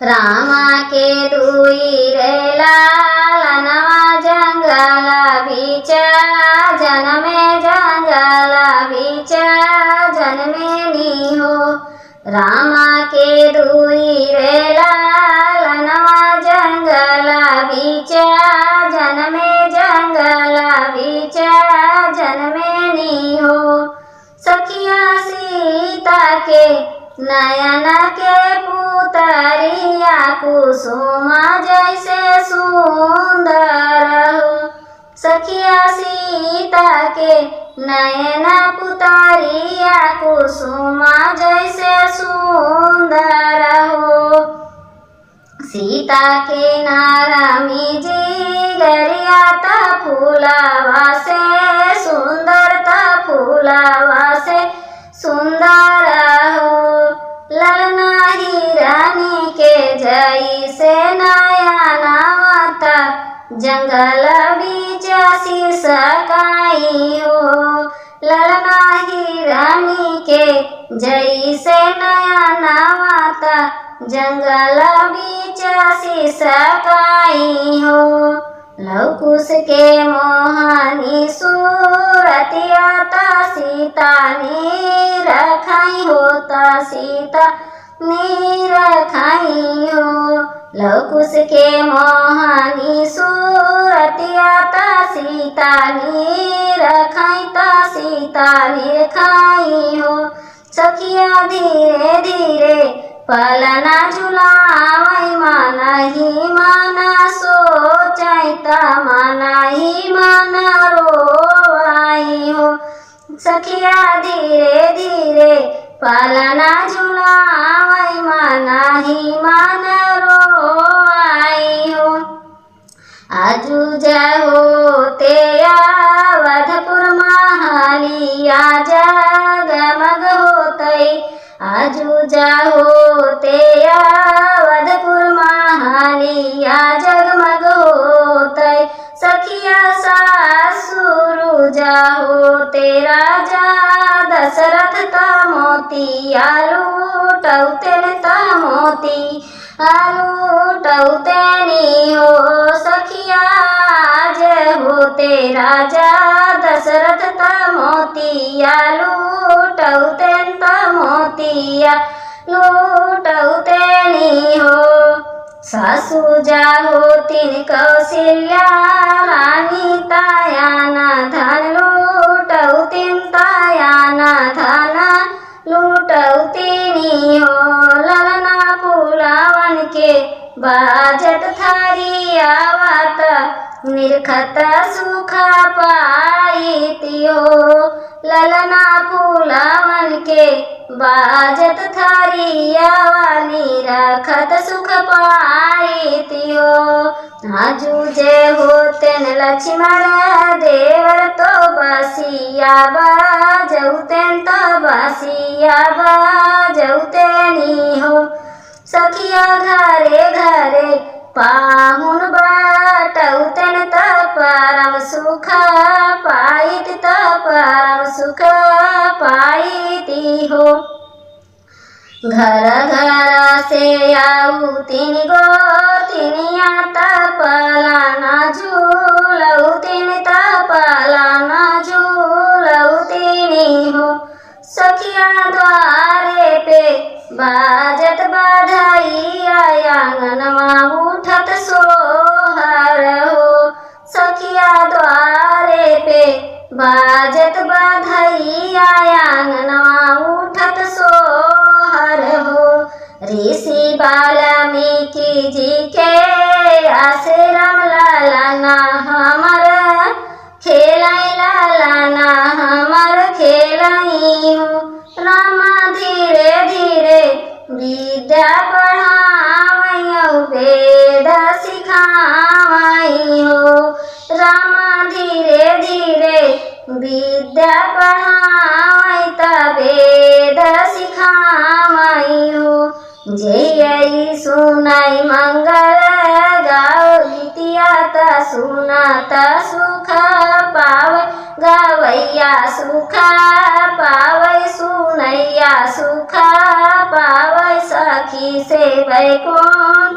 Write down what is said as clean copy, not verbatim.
रामा के दुई रे लालनवा जंगल बीच जनमे जंगल बीच जन्मेनी हो। रामा के दुई रे लालनवा जंगल बीच जनमे जंगल बीच जन्मेनी हो। सखिया सीता के नयन के पुतरिया कुसुम जैसे सुंदर हो। सखिया सीता के नयन पुतरिया कुसुम जैसे सुंदर हो। सीता के नारमी जिगरिया ता फूलावा से सुंदर ता फूलावा से सुंदर हो। ललना हिरानी के जैसे नयनवा जंगल बीच सिसकाई हो। ललना हिरानी के जैसे नयनवा जंगल बीच सिसकाई हो। लवकुश के मोहनी सूरतिया ता सीता निरखाई हो ता सीता निरखाई हो। लवकुश के मोहनी सूरतिया ता सीता निरखाई ता सीता निरखाई हो। सखिया धीरे धीरे पलना झुलावई माना ही माना सोचाई ता माना ही माना रोवाई हो। सखिया धीरे धीरे पलना झुलावई माना ही माना रोवाई हो। आजू होते अवधपुर महलिया जगमग होतई। आजू होते अवधपुर महलिया जगमग होतई। सखिया सासुरु होते राजा दशरथ ता मोतिया लूटौते ता मोती लूटौते नी हो। सखिया होते राजा दशरथ ता मोतिया लूटौते ता मोतिया लूटौते नी हो। सासू होतीन कौशल्या रानी तायाना धन लूटौतीन तायाना धन लूटौतीनी हो। ललना फूलावन के बाजत थारी आवत निरखत सुख पाईती हो। ललना फूलावन के बाजत थारी आवा निरखत सुख पाईती हो। आजू होते लक्ष्मण देवर तो बासिया बाजौतेन तो बासिया बाजौतेनी हो। सखिया घरे घरे पाहुन बाटौतेन त परम सुख पाईत त परम सुख पाईती हो। घर घर से आऊ तीन गो तिनिया त पलाना झूलौतीन त पलाना झूलौतीनी हो। सखिया द्वारे पे बाजत बधाई आंगनवा उठत सोहर हो। सखिया द्वारे पे बाजत बधाई आंगनवा उठत सोहर हो। ऋषि वाल्मीकि जी के आश्रम ललना हमर खेलाई ललना हमर खेलाई हो। रामा धीरे धीरे विद्या पढ़ावई वेद सिखावई हो। रामा धीरे धीरे विद्या पढ़ावई त वेद सिखावई हो। जय सुनाई मंगल गाओ गीतिया त सुनत सुख पावे गवैया सुख पावे सुनई नैया सुख पावै सखी से बैकुंठ